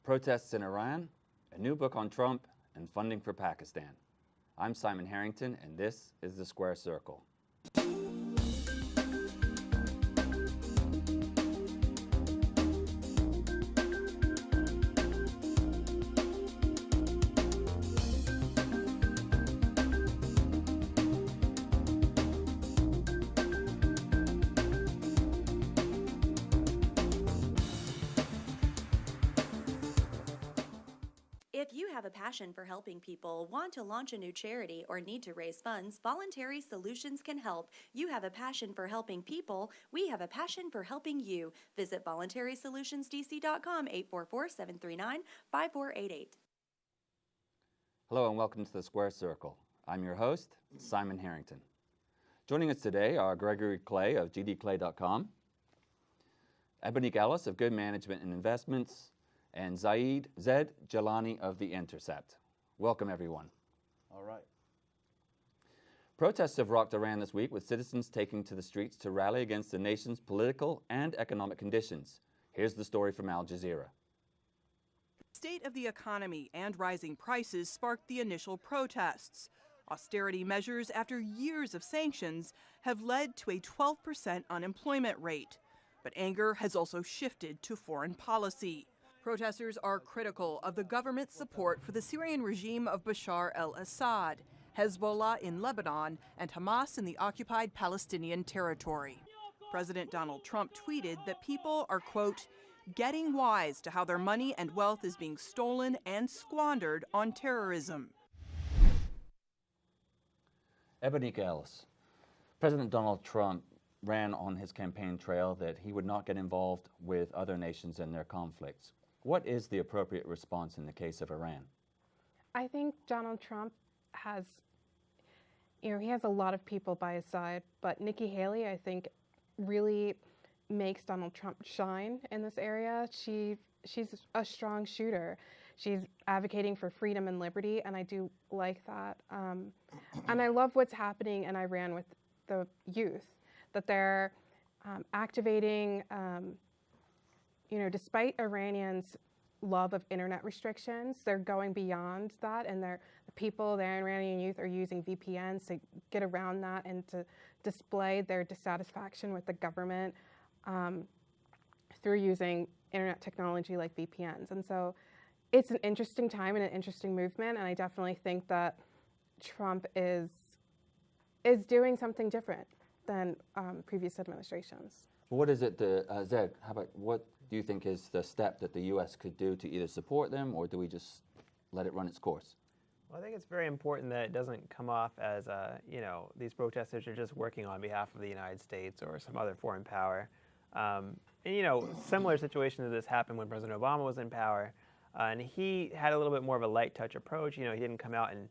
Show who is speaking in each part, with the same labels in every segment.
Speaker 1: Protests in Iran, a new book on Trump, and funding for Pakistan. I'm Simon Harrington, and this is The Square Circle.
Speaker 2: If you have a passion for helping people, want to launch a new charity, or need to raise funds, Voluntary Solutions can help. You have a passion for helping people. We have a passion for helping you. Visit voluntarysolutionsdc.com, 844-739-5488.
Speaker 1: Hello and welcome to The Square Circle. I'm your host, Simon Harrington. Joining us today are Gregory Clay of gdclay.com, Ebonique Ellis of Good Management and Investments, and Zaid Jilani of the Intercept. Welcome, everyone.
Speaker 3: All right.
Speaker 1: Protests have rocked Iran this week, with citizens taking to the streets to rally against the nation's political and economic conditions. Here's the story from Al Jazeera.
Speaker 4: State of the economy and rising prices sparked the initial protests. Austerity measures after years of sanctions have led to a 12% unemployment rate. But anger has also shifted to foreign policy. Protesters are critical of the government's support for the Syrian regime of Bashar al-Assad, Hezbollah in Lebanon, and Hamas in the occupied Palestinian territory. President Donald Trump tweeted that people are, quote, getting wise to how their money and wealth is being stolen and squandered on terrorism.
Speaker 1: Ebonique Ellis. President Donald Trump ran on his campaign trail that he would not get involved with other nations in their conflicts. What is the appropriate response in the case of Iran?
Speaker 5: I think Donald Trump has, he has a lot of people by his side, but Nikki Haley, I think, really makes Donald Trump shine in this area. She's a strong shooter. She's advocating for freedom and liberty, and I do like that. And I love what's happening in Iran with the youth, that they're activating. Despite Iranians' love of internet restrictions, they're going beyond that, and the Iranian youth are using VPNs to get around that and to display their dissatisfaction with the government through using internet technology like VPNs. And so it's an interesting time and an interesting movement, and I definitely think that Trump is doing something different than previous administrations.
Speaker 1: What is it, Zaid, what do you think is the step that the U.S. could do to either support them, or do we just let it run its course?
Speaker 3: Well, I think it's very important that it doesn't come off as, these protesters are just working on behalf of the United States or some other foreign power. Similar situation to this happened when President Obama was in power, and he had a little bit more of a light touch approach. He didn't come out and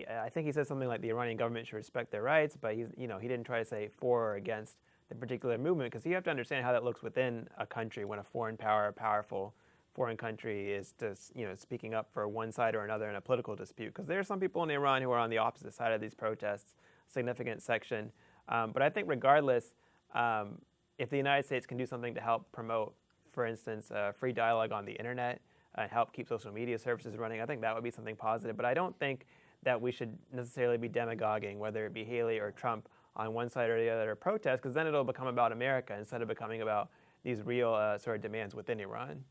Speaker 3: I think he said something like the Iranian government should respect their rights, but he didn't try to say for or against the particular movement, because you have to understand how that looks within a country when a foreign power, a powerful foreign country is just, speaking up for one side or another in a political dispute. Because there are some people in Iran who are on the opposite side of these protests, significant section. But I think regardless, if the United States can do something to help promote, for instance, free dialogue on the internet and help keep social media services running, I think that would be something positive. But I don't think that we should necessarily be demagoguing, whether it be Haley or Trump, on one side or the other protest, because then it'll become about America instead of becoming about these real sort of demands within Iran.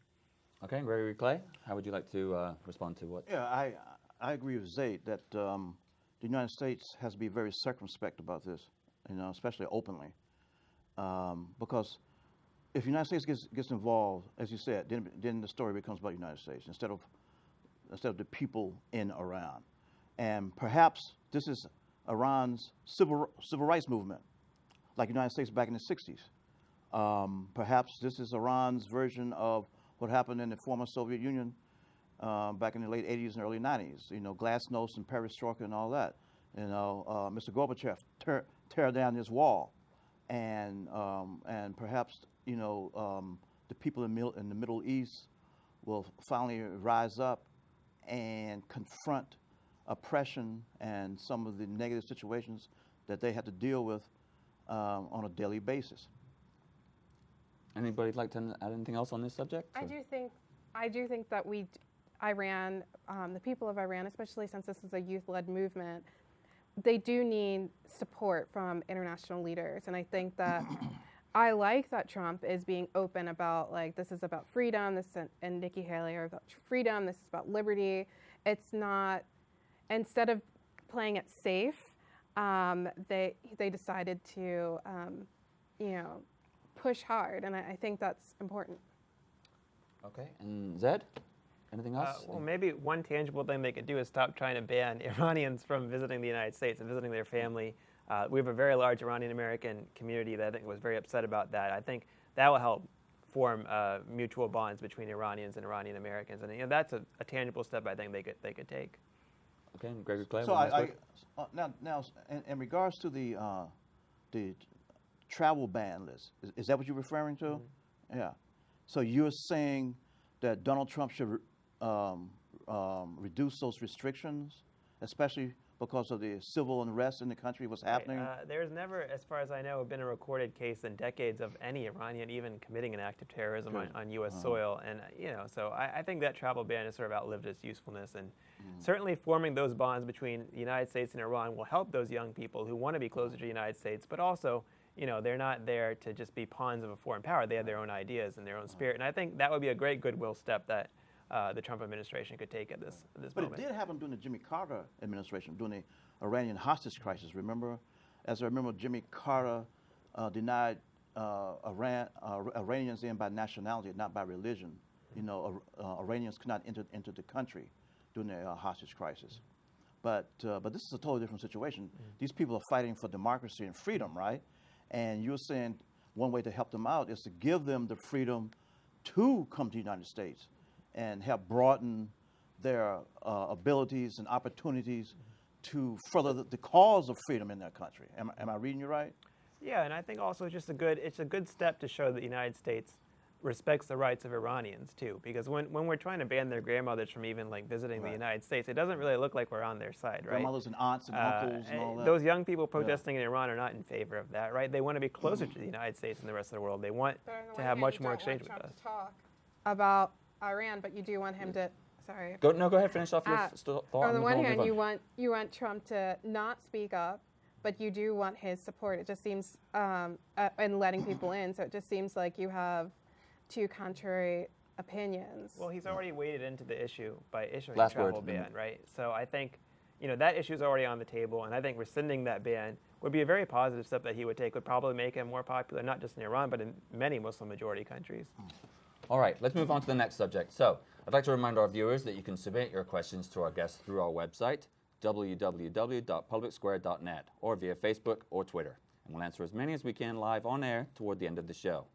Speaker 1: Okay, Gregory Clay, how would you like to respond to what?
Speaker 6: Yeah, I agree with Zaid that the United States has to be very circumspect about this, especially openly, because if the United States gets involved, as you said, then the story becomes about the United States instead of the people in Iran, and perhaps this is Iran's civil rights movement, like the United States back in the 60s. Perhaps this is Iran's version of what happened in the former Soviet Union back in the late 80s and early 90s. Glasnost and perestroika and all that. Mr. Gorbachev tear down this wall, and perhaps the people in the Middle East will finally rise up and confront oppression and some of the negative situations that they have to deal with on a daily basis.
Speaker 1: Anybody like to add anything else on this subject?
Speaker 5: I do think I do think that Iran, the people of Iran, especially since this is a youth-led movement, they do need support from international leaders. And I think that I like that Trump is being open about, like, this is about freedom, and Nikki Haley are about freedom, this is about liberty. It's not, instead of playing it safe, they decided to, push hard, and I think that's important.
Speaker 1: Okay, and Zaid, anything else?
Speaker 3: Well, maybe one tangible thing they could do is stop trying to ban Iranians from visiting the United States and visiting their family. We have a very large Iranian-American community that I think was very upset about that. I think that will help form mutual bonds between Iranians and Iranian-Americans, and that's a tangible step I think they could take.
Speaker 1: Okay, and Gregory Clay.
Speaker 6: So now, in regards to the travel ban list, is that what you're referring to? Mm-hmm. Yeah. So you're saying that Donald Trump should reduce those restrictions, especially because of the civil unrest in the country, what's happening?
Speaker 3: There's never, as far as I know, been a recorded case in decades of any Iranian even committing an act of terrorism on U.S. soil. And, so I think that travel ban has sort of outlived its usefulness. And certainly forming those bonds between the United States and Iran will help those young people who want to be closer to the United States, but also, they're not there to just be pawns of a foreign power. They have their own ideas and their own spirit. And I think that would be a great goodwill step that the Trump administration could take at this moment.
Speaker 6: But it did happen during the Jimmy Carter administration, during the Iranian hostage crisis, remember? As I remember, Jimmy Carter denied Iranians in by nationality, not by religion. Iranians could not enter into the country during the hostage crisis. But this is a totally different situation. These people are fighting for democracy and freedom, right? And you're saying one way to help them out is to give them the freedom to come to the United States and help broaden their abilities and opportunities to further the cause of freedom in their country. Am I reading you right?
Speaker 3: Yeah, and I think also it's a good step to show that the United States respects the rights of Iranians too, because when we're trying to ban their grandmothers from even visiting the United States, it doesn't really look like we're on their side, right?
Speaker 6: Grandmothers and aunts and uncles and all that.
Speaker 3: Those young people protesting in Iran are not in favor of that, right? They want to be closer to the United States and the rest of the world. They want to have much more exchange with us.
Speaker 5: Talk about Iran, but you do want him to. Sorry.
Speaker 1: Go ahead. Finish off your thought.
Speaker 5: On the one hand, you want Trump to not speak up, but you do want his support. It just seems and letting people in. So it just seems like you have two contrary opinions.
Speaker 3: Well, he's already waded into the issue by issuing a travel ban, right? So I think, that issue is already on the table, and I think rescinding that ban would be a very positive step that he would take. Would probably make him more popular, not just in Iran, but in many Muslim-majority countries.
Speaker 1: All right, let's move on to the next subject. So I'd like to remind our viewers that you can submit your questions to our guests through our website, www.publicsquare.net, or via Facebook or Twitter. And we'll answer as many as we can live on air toward the end of the show.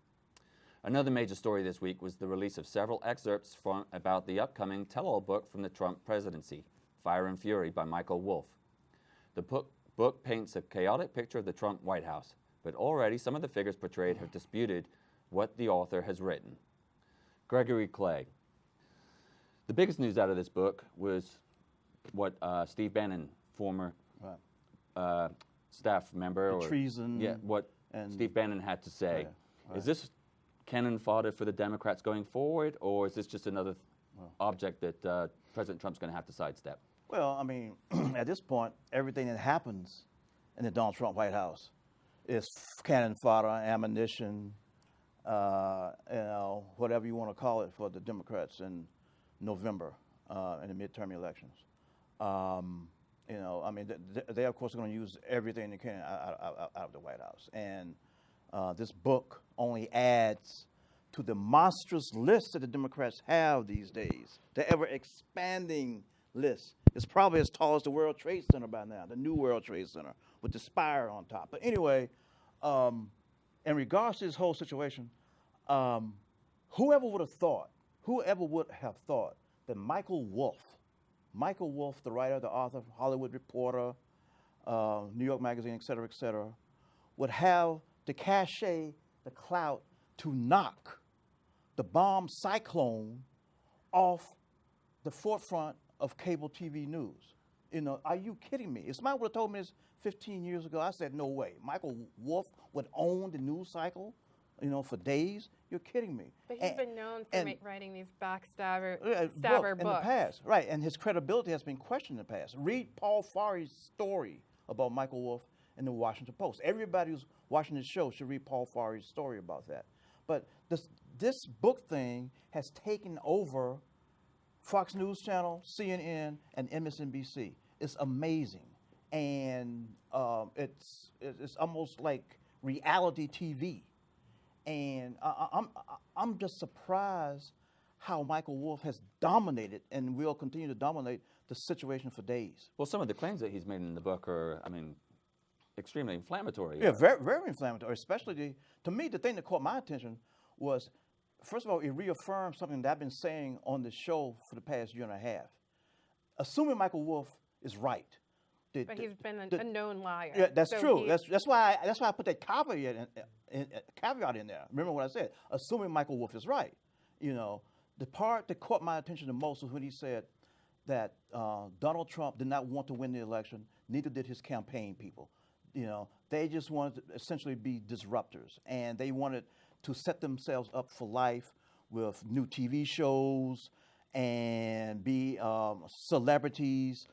Speaker 1: Another major story this week was the release of several excerpts about the upcoming tell-all book from the Trump presidency, Fire and Fury by Michael Wolff. The book paints a chaotic picture of the Trump White House, but already some of the figures portrayed have disputed what the author has written. Gregory Clay. The biggest news out of this book was what Steve Bannon, former staff member,
Speaker 6: treason.
Speaker 1: Yeah, what Steve Bannon had to say. Right. Is this cannon fodder for the Democrats going forward, or is this just another object that President Trump's going to have to sidestep?
Speaker 6: Well, I mean, at this point, everything that happens in the Donald Trump White House is cannon fodder, ammunition, whatever you want to call it for the Democrats in November in the midterm elections. I mean, they of course are going to use everything they can out of the White House. And this book only adds to the monstrous list that the Democrats have these days, the ever-expanding list. It's probably as tall as the World Trade Center by now, the new World Trade Center, with the spire on top. But anyway, in regards to this whole situation, whoever would have thought that Michael Wolff, the writer, the author, Hollywood Reporter, New York Magazine, et cetera, would have the cachet, the clout to knock the bomb cyclone off the forefront of cable TV news. Are you kidding me? If somebody would have told me this 15 years ago, I said, no way. Michael Wolff would own the news cycle, for days. You're kidding me.
Speaker 5: But he's been known for writing these backstabber
Speaker 6: stabber
Speaker 5: books
Speaker 6: in the past, right? And his credibility has been questioned in the past. Read Paul Farri's story about Michael Wolff in the Washington Post. Everybody who's watching this show should read Paul Farri's story about that. But this book thing has taken over Fox News Channel, CNN, and MSNBC. It's amazing, and it's almost like reality TV. And I'm just surprised how Michael Wolff has dominated and will continue to dominate the situation for days.
Speaker 1: Well, some of the claims that he's made in the book are, I mean, extremely inflammatory.
Speaker 6: Yeah, very, very inflammatory. Especially to me, the thing that caught my attention was, first of all, it reaffirmed something that I've been saying on the show for the past year and a half. Assuming Michael Wolff is right.
Speaker 5: But he's been a known liar.
Speaker 6: Yeah, that's true. That's why I put that caveat in there. Remember what I said? Assuming Michael Wolff is right. The part that caught my attention the most was when he said that Donald Trump did not want to win the election. Neither did his campaign people. They just wanted to essentially be disruptors, and they wanted to set themselves up for life with new TV shows and be celebrities,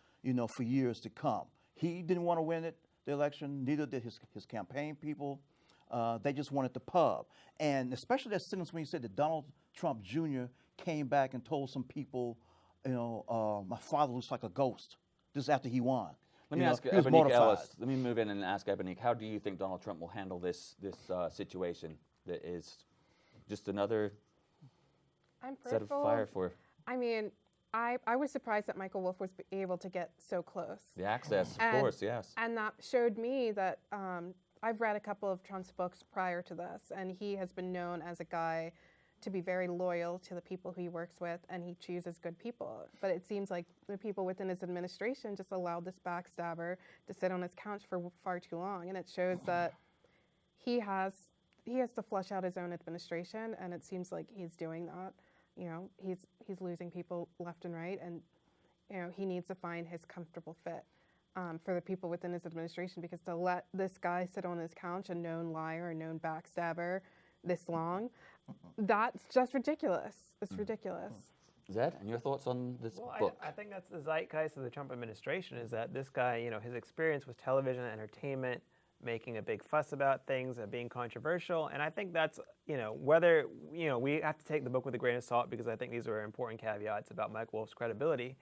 Speaker 6: for years to come. He didn't want to win the election, neither did his campaign people. They just wanted the pub. And especially that sentence when he said that Donald Trump Jr. came back and told some people, my father looks like a ghost. This is after he won.
Speaker 1: Let me ask Ebonique Ellis. Let me move in and ask Ebonique, how do you think Donald Trump will handle this situation that is just another set of fire for?
Speaker 5: I mean, I was surprised that Michael Wolff was able to get so close.
Speaker 1: The access, of course, yes.
Speaker 5: And that showed me that I've read a couple of Trump's books prior to this, and he has been known as a guy to be very loyal to the people who he works with, and he chooses good people. But it seems like the people within his administration just allowed this backstabber to sit on his couch for far too long, and it shows that he has to flush out his own administration, and it seems like he's doing that. He's losing people left and right, and he needs to find his comfortable fit for the people within his administration, because to let this guy sit on his couch, a known liar, a known backstabber, this long, that's just ridiculous. It's ridiculous.
Speaker 1: Zaid, and your thoughts on this book?
Speaker 3: I think that's the zeitgeist of the Trump administration, is that this guy, his experience with television and entertainment, making a big fuss about things and being controversial. And I think that's, whether, we have to take the book with a grain of salt, because I think these are important caveats about Michael Wolff's credibility.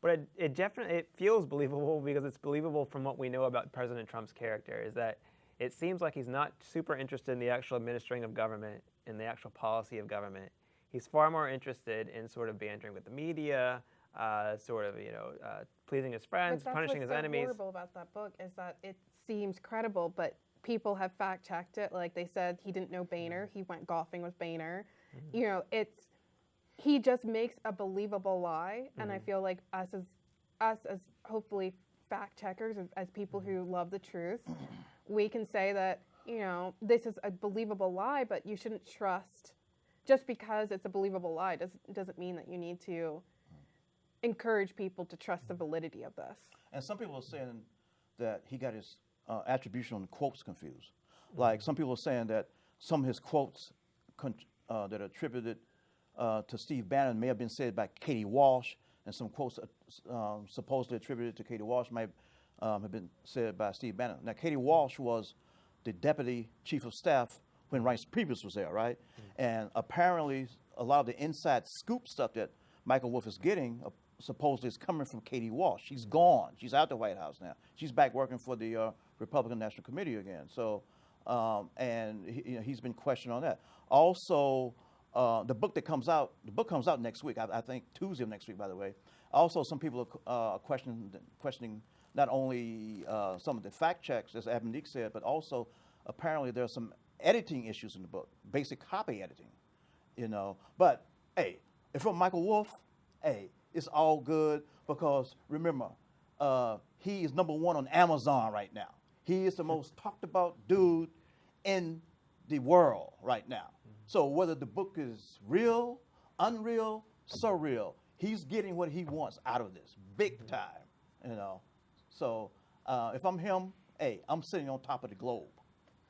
Speaker 3: But it definitely feels believable, because it's believable from what we know about President Trump's character, is that it seems like he's not super interested in the actual administering of government, in the actual policy of government. He's far more interested in sort of bantering with the media, pleasing his friends, punishing his enemies.
Speaker 5: What's so horrible about that book is that it seems credible, but people have fact-checked it. Like, they said he didn't know Boehner. He went golfing with Boehner. Mm-hmm. He just makes a believable lie, and I feel like us as hopefully fact-checkers, as people who love the truth, we can say that, this is a believable lie, but you shouldn't trust. Just because it's a believable lie doesn't mean that you need to encourage people to trust the validity of this.
Speaker 6: And some people are saying that he got his attribution on the quotes confused. Like, some people are saying that some of his quotes that are attributed to Steve Bannon may have been said by Katie Walsh, and some quotes supposedly attributed to Katie Walsh might have been said by Steve Bannon. Now, Katie Walsh was the deputy chief of staff when Reince Priebus was there, right? And apparently, a lot of the inside scoop stuff that Michael Wolff is getting supposedly is coming from Katie Walsh. She's gone. She's out the White House now. She's back working for the Republican National Committee again. So, and he's been questioned on that. Also, the book comes out next week. I think Tuesday of next week, by the way. Also, some people are questioning not only some of the fact checks, as Ebonique said, but also apparently there are some editing issues in the book, basic copy editing, But, hey, if I'm Michael Wolff, hey, it's all good, because remember, he is number one on Amazon right now. He is the most talked about dude in the world right now. So whether the book is real, unreal, surreal, he's getting what he wants out of this, big time, So if I'm him, hey, I'm sitting on top of the globe.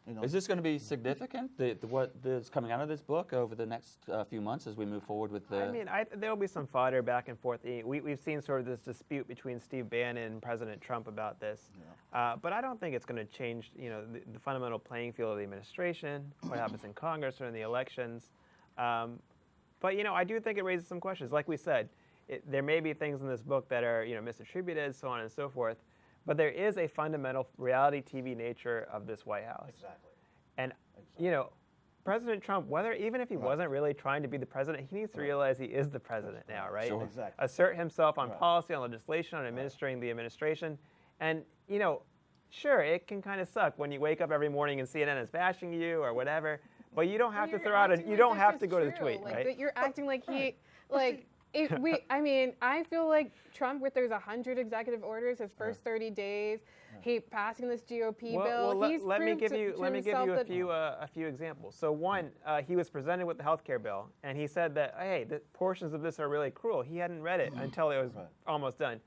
Speaker 6: You know,
Speaker 1: Is this going to be significant, what is coming out of this book over the next few months as we move forward with the...
Speaker 3: I mean, there will be some fodder back and forth. We've seen sort of this dispute between Steve Bannon and President Trump about this. Yeah. But I don't think it's going to change, the fundamental playing field of the administration, what happens in Congress or in the elections. But, I do think it raises some questions. Like we said, there may be things in this book that are, misattributed, so on and so forth. But there is a fundamental reality TV nature of this White House.
Speaker 6: Exactly.
Speaker 3: And, President Trump, even if he wasn't really trying to be the president, he needs to realize he is the president now, right?
Speaker 1: Sure.
Speaker 6: Exactly.
Speaker 3: Assert himself on policy, on legislation, on administering the administration. And, sure, it can kind of suck when you wake up every morning and CNN is bashing you or whatever, but you don't have to throw out you don't have to go to the tweet,
Speaker 5: like,
Speaker 3: right?
Speaker 5: But you're acting like he, like, I feel like Trump, there's 100 executive orders his first 30 days. He passing this GOP bill.
Speaker 3: Let me give you a few examples. So one, he was presented with the health care bill, and he said that, hey, the portions of this are really cruel. He hadn't read it until it was almost done.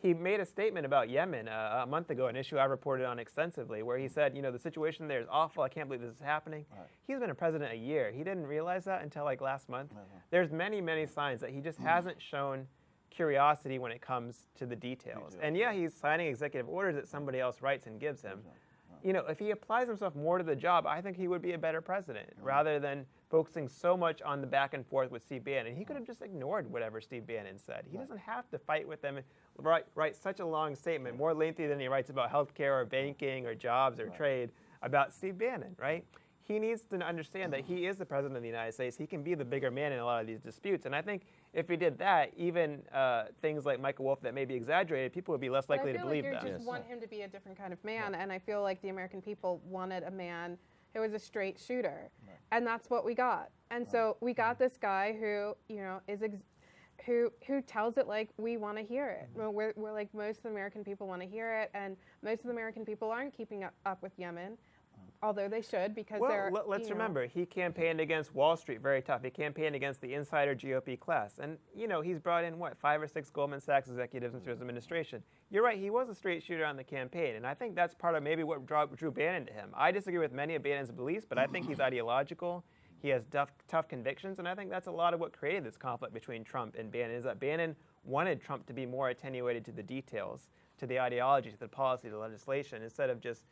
Speaker 3: He made a statement about Yemen a month ago, an issue I reported on extensively, where he said, the situation there is awful. I can't believe this is happening. He's been a president a year. He didn't realize that until last month. There's many, many signs that he just hasn't shown curiosity when it comes to the details. And yeah, he's signing executive orders that somebody else writes and gives him. If he applies himself more to the job, I think he would be a better president, rather than focusing so much on the back and forth with Steve Bannon. He could have just ignored whatever Steve Bannon said. He doesn't have to fight with them and write such a long statement, more lengthy than he writes about healthcare or banking or jobs or trade, about Steve Bannon, right? He needs to understand that he is the president of the United States. He can be the bigger man in a lot of these disputes. And I think if he did that, even things like Michael Wolff that may be exaggerated, people would be less likely to believe that.
Speaker 5: I feel like you just want him to be a different kind of man, and I feel like the American people wanted a man who was a straight shooter, and that's what we got. And so we got this guy who, who tells it like we want to hear it. We're like most of the American people want to hear it, and most of the American people aren't keeping up with Yemen. Although they should, because they're...
Speaker 3: Well, let's remember, he campaigned against Wall Street very tough. He campaigned against the insider GOP class. And, he's brought in, 5 or 6 Goldman Sachs executives into his administration. You're right, he was a straight shooter on the campaign. And I think that's part of maybe what drew Bannon to him. I disagree with many of Bannon's beliefs, but I think he's ideological. He has tough convictions. And I think that's a lot of what created this conflict between Trump and Bannon, is that Bannon wanted Trump to be more attenuated to the details, to the ideology, to the policy, to the legislation, instead of just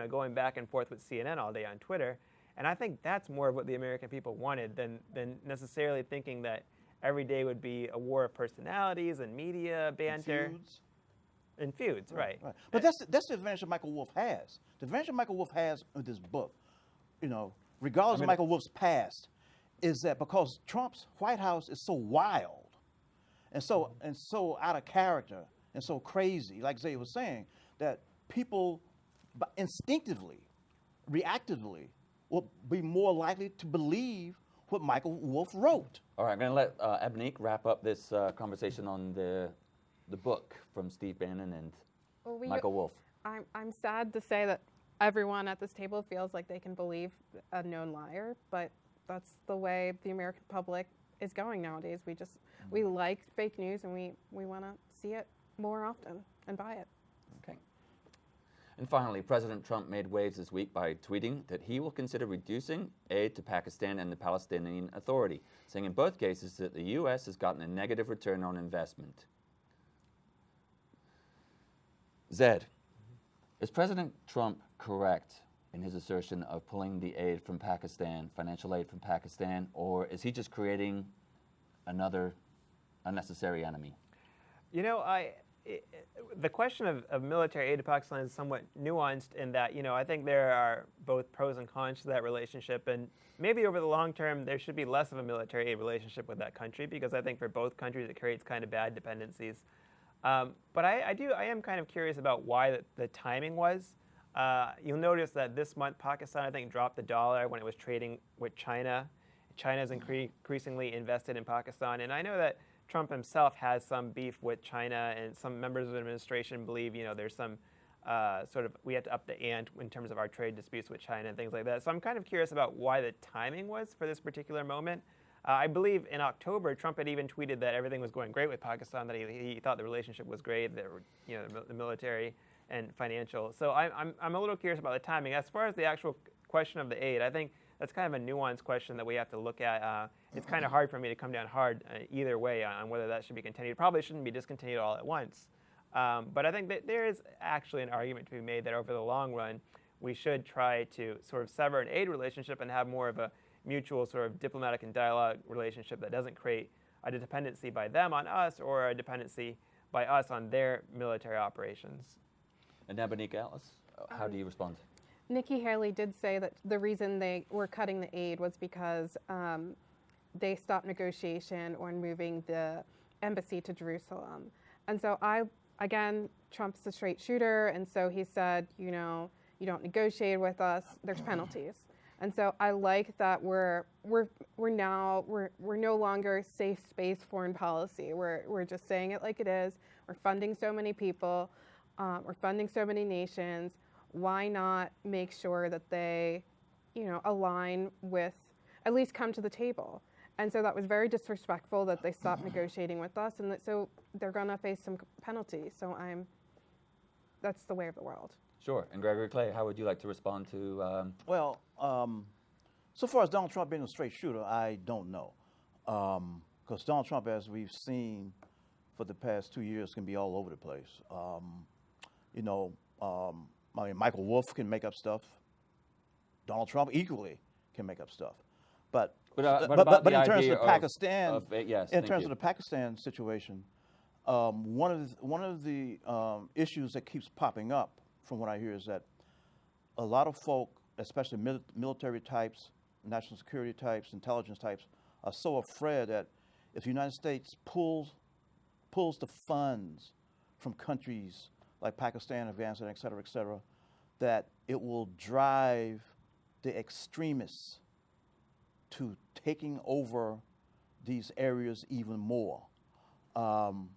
Speaker 3: going back and forth with CNN all day on Twitter. And I think that's more of what the American people wanted than necessarily thinking that every day would be a war of personalities and media banter. And feuds, right.
Speaker 6: But that's the advantage that Michael Wolff has. The advantage that Michael Wolff has with this book, regardless of Michael Wolff's past, is that because Trump's White House is so wild and so out of character and so crazy, like Zaid was saying, that people instinctively, reactively, will be more likely to believe what Michael Wolff wrote.
Speaker 1: All right, I'm going to let Ebonique wrap up this conversation on the book from Steve Bannon and Michael Wolff.
Speaker 5: I'm sad to say that everyone at this table feels like they can believe a known liar, but that's the way the American public is going nowadays. We like fake news, and we want to see it more often and buy it.
Speaker 1: Okay. And finally, President Trump made waves this week by tweeting that he will consider reducing aid to Pakistan and the Palestinian Authority, saying in both cases that the U.S. has gotten a negative return on investment. Zaid, is President Trump correct in his assertion of pulling the aid from Pakistan, financial aid from Pakistan, or is he just creating another unnecessary enemy?
Speaker 3: The question of military aid to Pakistan is somewhat nuanced in that, I think there are both pros and cons to that relationship, and maybe over the long term there should be less of a military aid relationship with that country, because I think for both countries it creates kind of bad dependencies. But I am kind of curious about why the timing was. You'll notice that this month Pakistan, I think, dropped the dollar when it was trading with China. China's increasingly invested in Pakistan, and I know that Trump himself has some beef with China, and some members of the administration believe, there's some we have to up the ante in terms of our trade disputes with China and things like that. So I'm kind of curious about why the timing was for this particular moment. I believe in October, Trump had even tweeted that everything was going great with Pakistan, that he thought the relationship was great, that the military and financial. So I'm a little curious about the timing. As far as the actual question of the aid, I think that's kind of a nuanced question that we have to look at. It's kind of hard for me to come down hard either way on whether that should be continued. Probably shouldn't be discontinued all at once. But I think that there is actually an argument to be made that over the long run, we should try to sort of sever an aid relationship and have more of a mutual sort of diplomatic and dialogue relationship that doesn't create a dependency by them on us or a dependency by us on their military operations.
Speaker 1: And Ebonique, Ellis, how do you respond?
Speaker 5: Nikki Haley did say that the reason they were cutting the aid was because they stopped negotiation on moving the embassy to Jerusalem. And so again, Trump's a straight shooter, and so he said, you know, you don't negotiate with us, there's penalties. And so I like that we're no longer safe space foreign policy. We're just saying it like it is. We're funding so many people, we're funding so many nations. Why not make sure that they, you know, align with, at least come to the table? And so that was very disrespectful that they stopped negotiating with us, and that, so they're gonna face some penalties. So that's the way of the world.
Speaker 1: Sure. And Gregory Clay, how would you like to respond to?
Speaker 6: Well, so far as Donald Trump being a straight shooter, I don't know. Because Donald Trump, as we've seen for the past 2 years, can be all over the place. You know, I mean, Michael Wolff can make up stuff. Donald Trump equally can make up stuff. But in terms of Pakistan, in terms of the Pakistan situation, one of the issues that keeps popping up, from what I hear, is that a lot of folk, especially military types, national security types, intelligence types, are so afraid that if the United States pulls the funds from countries like Pakistan, Afghanistan, et cetera, that it will drive the extremists to taking over these areas even more,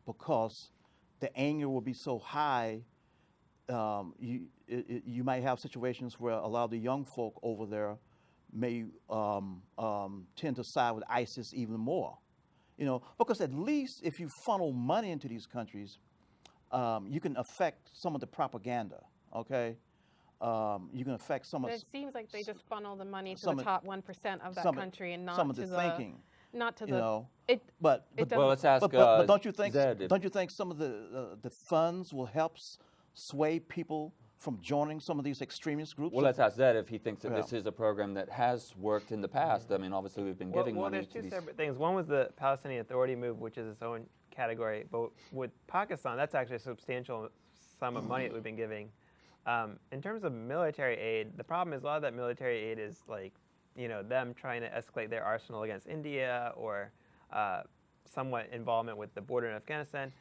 Speaker 6: because the anger will be so high. You might have situations where a lot of the young folk over there may tend to side with ISIS even more, you know, because at least if you funnel money into these countries, you can affect some of the propaganda, okay? You can affect some of.
Speaker 5: But it seems like they just funnel the money to the top 1% of that country and not
Speaker 6: some of
Speaker 5: to
Speaker 6: the thinking.
Speaker 5: Not to
Speaker 6: you
Speaker 5: the.
Speaker 6: know,
Speaker 1: well, let's ask.
Speaker 6: But don't you think?
Speaker 1: Zaid,
Speaker 6: don't you think some of the funds will help sway people from joining some of these extremist groups?
Speaker 1: Well, let's ask Zaid if he thinks that this is a program that has worked in the past. I mean, obviously we've been giving money
Speaker 3: there's
Speaker 1: to
Speaker 3: two separate things. One was the Palestinian Authority move, which is its own category. But with Pakistan, that's actually a substantial sum of money that we've been giving. In terms of military aid, the problem is a lot of that military aid is like, you know, them trying to escalate their arsenal against India or somewhat involvement with the border in Afghanistan.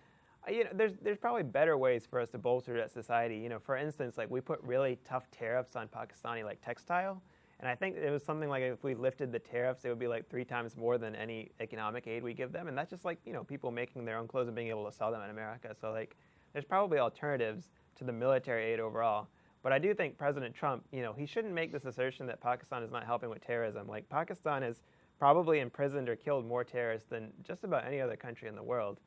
Speaker 3: You know, there's probably better ways for us to bolster that society. You know, for instance, like we put really tough tariffs on Pakistani like textile, and I think it was something like if we lifted the tariffs, it would be like 3 times more than any economic aid we give them, and that's just like, you know, people making their own clothes and being able to sell them in America. So like, there's probably alternatives to the military aid overall. But I do think President Trump, you know, he shouldn't make this assertion that Pakistan is not helping with terrorism. Like, Pakistan has probably imprisoned or killed more terrorists than just about any other country in the world.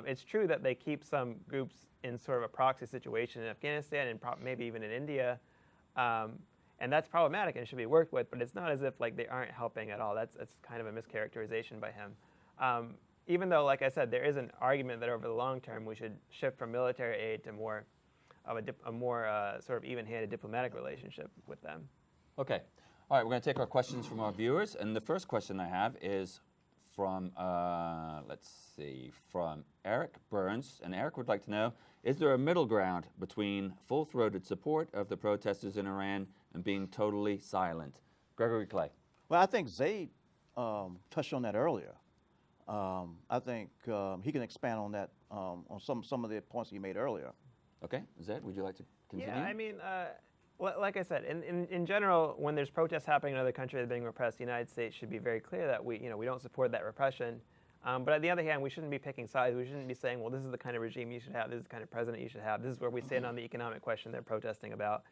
Speaker 3: It's true that they keep some groups in sort of a proxy situation in Afghanistan and maybe even in India, and that's problematic and should be worked with, but it's not as if like they aren't helping at all. That's kind of a mischaracterization by him. Even though, like I said, there is an argument that over the long term we should shift from military aid to more of a more sort of even-handed diplomatic relationship with them.
Speaker 1: Okay. All right, we're going to take our questions from our viewers, and the first question I have is from, from Eric Burns, and Eric would like to know, is there a middle ground between full-throated support of the protesters in Iran and being totally silent? Gregory Clay.
Speaker 6: Well, I think Zaid touched on that earlier. I think he can expand on that, on some of the points he made earlier.
Speaker 1: Okay, Zaid, would you like to continue?
Speaker 3: Yeah, I mean, like I said, in general, when there's protests happening in another country that are being repressed, the United States should be very clear that we don't support that repression. But on the other hand, we shouldn't be picking sides. We shouldn't be saying, well, this is the kind of regime you should have, this is the kind of president you should have, this is where we stand on the economic question they're protesting about.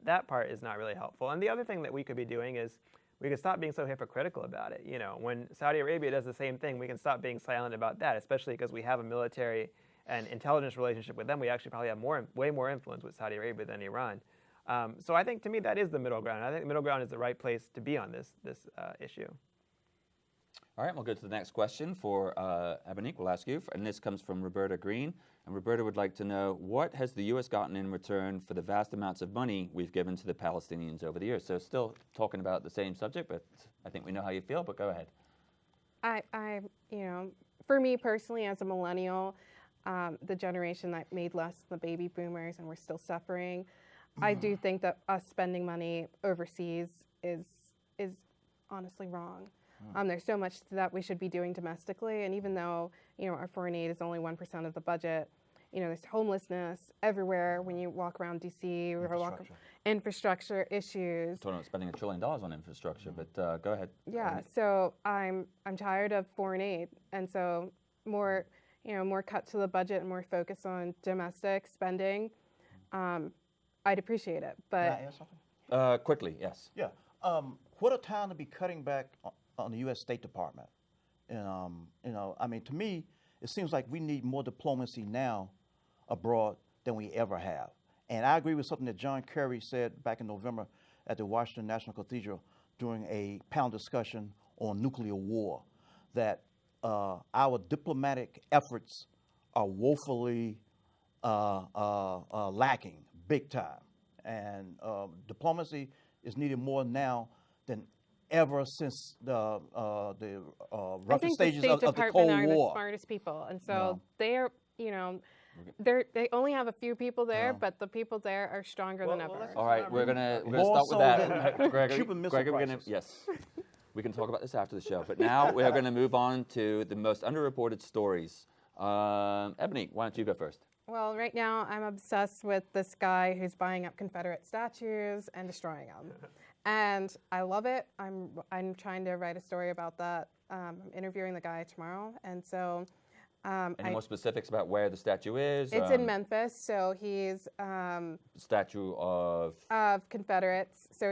Speaker 3: That part is not really helpful. And the other thing that we could be doing is we could stop being so hypocritical about it. You know, when Saudi Arabia does the same thing, we can stop being silent about that, especially because we have a military and intelligence relationship with them. We actually probably have way more influence with Saudi Arabia than Iran. So I think, to me, that is the middle ground. I think the middle ground is the right place to be on this issue.
Speaker 1: All right, we'll go to the next question for Ebonique. We'll ask you, and this comes from Roberta Green. And Roberta would like to know, what has the U.S. gotten in return for the vast amounts of money we've given to the Palestinians over the years? So still talking about the same subject, but I think we know how you feel, but go ahead.
Speaker 5: For me personally, as a millennial, the generation that made less than the baby boomers and we're still suffering, I do think that us spending money overseas is honestly wrong. There's so much that we should be doing domestically, and even though our foreign aid is only 1% of the budget, there's homelessness everywhere when you walk around D.C. Infrastructure issues.
Speaker 1: Talking about spending $1 trillion on infrastructure, but go ahead.
Speaker 5: Yeah, so I'm tired of foreign aid, and so more cut to the budget and more focus on domestic spending. I'd appreciate it, but.
Speaker 6: Can I add something?
Speaker 1: Quickly, yes.
Speaker 6: Yeah. What a time to be cutting back on the U.S. State Department. And, to me, it seems like we need more diplomacy now abroad than we ever have. And I agree with something that John Kerry said back in November at the Washington National Cathedral during a panel discussion on nuclear war, that our diplomatic efforts are woefully lacking big time. And diplomacy is needed more now than ever since the rough stages of the Cold War.
Speaker 5: I think the State Department are the smartest people, and so they're, they only have a few people there, but the people there are stronger than ever.
Speaker 1: All right, we're gonna
Speaker 6: More
Speaker 1: start with
Speaker 6: so
Speaker 1: that.
Speaker 6: than
Speaker 1: Gregory,
Speaker 6: Cuban Missile Crisis.
Speaker 1: yes. We can talk about this after the show, but now we're going to move on to the most underreported stories. Ebonique, why don't you go first?
Speaker 5: Well, right now I'm obsessed with this guy who's buying up Confederate statues and destroying them, and I love it. I'm trying to write a story about that. I'm interviewing the guy tomorrow, and so.
Speaker 1: Any more specifics about where the statue is?
Speaker 5: It's in Memphis, so he's
Speaker 1: statue of
Speaker 5: Confederates. So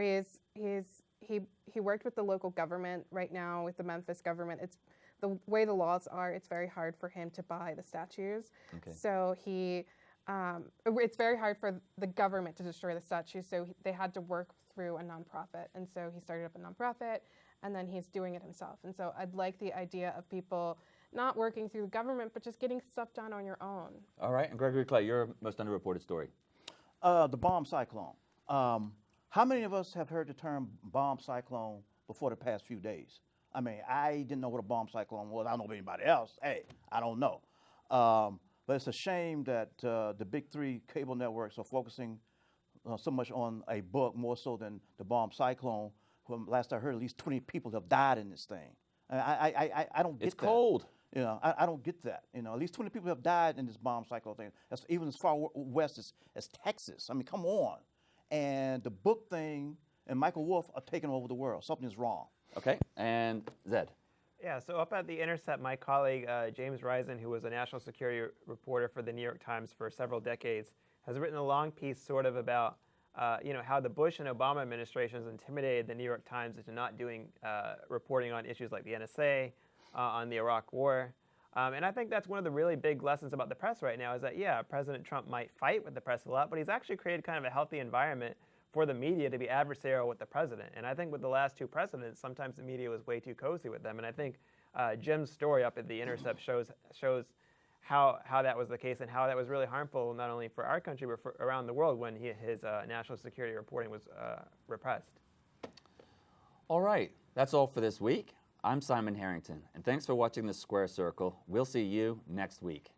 Speaker 5: he worked with the local government. Right now with the Memphis government, it's the way the laws are. It's very hard for him to buy the statues.
Speaker 1: Okay.
Speaker 5: So it's very hard for the government to destroy the statues. So they had to work through a nonprofit, and so he started up a nonprofit, and then he's doing it himself. And so I'd like the idea of people not working through the government, but just getting stuff done on your own.
Speaker 1: All right, and Gregory Clay, your most underreported story.
Speaker 6: The bomb cyclone. How many of us have heard the term bomb cyclone before the past few days? I mean, I didn't know what a bomb cyclone was. I don't know about anybody else. Hey, I don't know. But it's a shame that the big three cable networks are focusing so much on a book more so than the bomb cyclone. When last I heard, at least 20 people have died in this thing. I don't get that.
Speaker 1: It's cold.
Speaker 6: I don't get that. At least 20 people have died in this bomb cyclone thing. That's even as far west as Texas. I mean, come on. And the book thing and Michael Wolff are taking over the world. Something's wrong.
Speaker 1: Okay, and Zaid.
Speaker 3: Yeah, so up at the Intercept, my colleague James Risen, who was a national security reporter for the New York Times for several decades, has written a long piece sort of about how the Bush and Obama administrations intimidated the New York Times into not doing reporting on issues like the NSA, on the Iraq War. And I think that's one of the really big lessons about the press right now is that, yeah, President Trump might fight with the press a lot, but he's actually created kind of a healthy environment for the media to be adversarial with the president. And I think with the last two presidents, sometimes the media was way too cozy with them. And I think Jim's story up at the Intercept shows how that was the case and how that was really harmful not only for our country but for around the world when his national security reporting was repressed.
Speaker 1: All right, that's all for this week. I'm Simon Harrington, and thanks for watching The Square Circle. We'll see you next week.